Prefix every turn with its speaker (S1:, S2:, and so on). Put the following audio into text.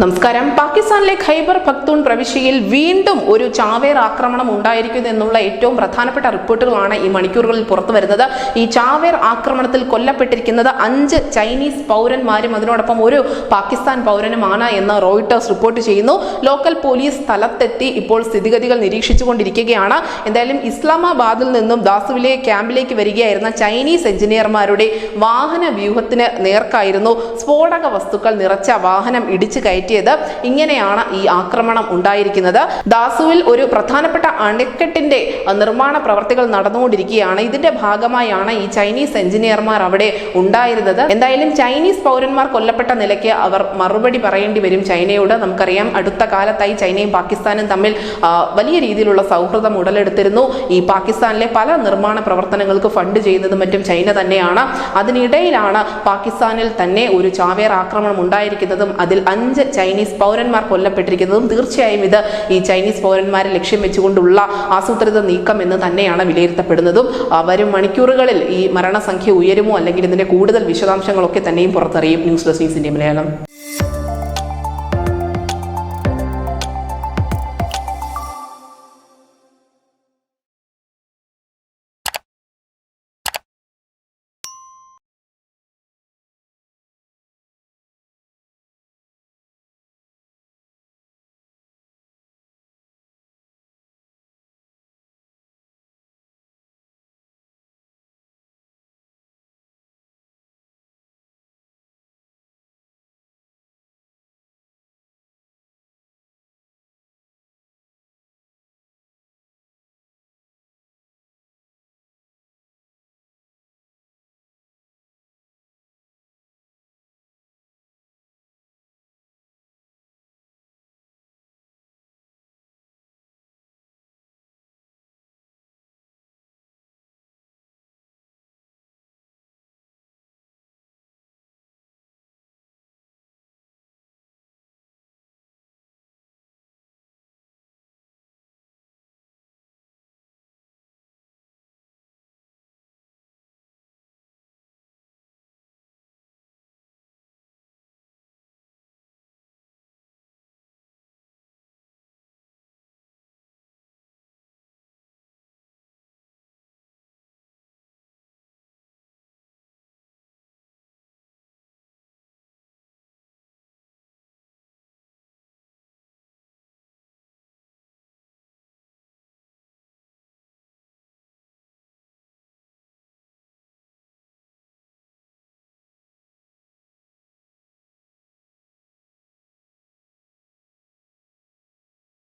S1: നമസ്കാരം. പാകിസ്ഥാനിലെ ഖൈബർ പഖ്തൂൺ പ്രവിശ്യയിൽ വീണ്ടും ഒരു ചാവേർ ആക്രമണം ഉണ്ടായിരിക്കുന്നു എന്നുള്ള ഏറ്റവും പ്രധാനപ്പെട്ട റിപ്പോർട്ടുകളാണ് ഈ മണിക്കൂറുകളിൽ പുറത്തു വരുന്നത്. ഈ ചാവേർ ആക്രമണത്തിൽ കൊല്ലപ്പെട്ടിരിക്കുന്നത് 5 ചൈനീസ് പൗരന്മാരും അതിനോടൊപ്പം ഒരു പാകിസ്ഥാൻ പൗരനുമാണ് എന്ന് റോയിട്ടേഴ്സ് റിപ്പോർട്ട് ചെയ്യുന്നു. ലോക്കൽ പോലീസ് സ്ഥലത്തെത്തി ഇപ്പോൾ സ്ഥിതിഗതികൾ നിരീക്ഷിച്ചുകൊണ്ടിരിക്കുകയാണ്. എന്തായാലും ഇസ്ലാമാബാദിൽ നിന്നും ദാസുവിലെ ക്യാമ്പിലേക്ക് വരികയായിരുന്ന ചൈനീസ് എഞ്ചിനീയർമാരുടെ വാഹന വ്യൂഹത്തിന് നേർക്കായിരുന്നു സ്ഫോടക വസ്തുക്കൾ നിറച്ച വാഹനം ഇടിച്ചു കയറ്റിയത്. ഇങ്ങനെയാണ് ഈ ആക്രമണം ഉണ്ടായിരിക്കുന്നത്. ദാസുവിൽ ഒരു പ്രധാനപ്പെട്ട അണക്കെട്ടിന്റെ നിർമ്മാണ പ്രവർത്തികൾ നടന്നുകൊണ്ടിരിക്കുകയാണ്. ഇതിന്റെ ഭാഗമായാണ് ഈ ചൈനീസ് എഞ്ചിനീയർമാർ അവിടെ ഉണ്ടായിരുന്നത്. എന്തായാലും ചൈനീസ് പൗരന്മാർ കൊല്ലപ്പെട്ട നിലയ്ക്ക് അവർ മറുപടി പറയേണ്ടി വരും ചൈനയോട്. നമുക്കറിയാം, അടുത്ത കാലത്തായി ചൈനയും പാകിസ്ഥാനും തമ്മിൽ വലിയ രീതിയിലുള്ള സൗഹൃദം ഉടലെടുത്തിരുന്നു. ഈ പാകിസ്ഥാനിലെ പല നിർമ്മാണ പ്രവർത്തനങ്ങൾക്ക് ഫണ്ട് ചെയ്യുന്നതും മറ്റും ചൈന തന്നെയാണ്. അതിനിടയിലാണ് പാകിസ്ഥാനിൽ തന്നെ ഒരു ചാവേർ ആക്രമണം ഉണ്ടായിരിക്കുന്നതും അതിൽ 5 ചൈനീസ് പൗരന്മാർ കൊല്ലപ്പെട്ടിരിക്കുന്നതും. തീർച്ചയായും ഇത് ഈ ചൈനീസ് പൗരന്മാരെ ലക്ഷ്യം വെച്ചുകൊണ്ടുള്ള ആസൂത്രിത നീക്കം എന്ന് തന്നെയാണ് വിലയിരുത്തപ്പെടുന്നതും. വരും മണിക്കൂറുകളിൽ ഈ മരണസംഖ്യ ഉയരുമോ അല്ലെങ്കിൽ ഇതിന്റെ കൂടുതൽ വിശദാംശങ്ങളൊക്കെ തന്നെയും പുറത്തറിയും. News desk India Malayalam.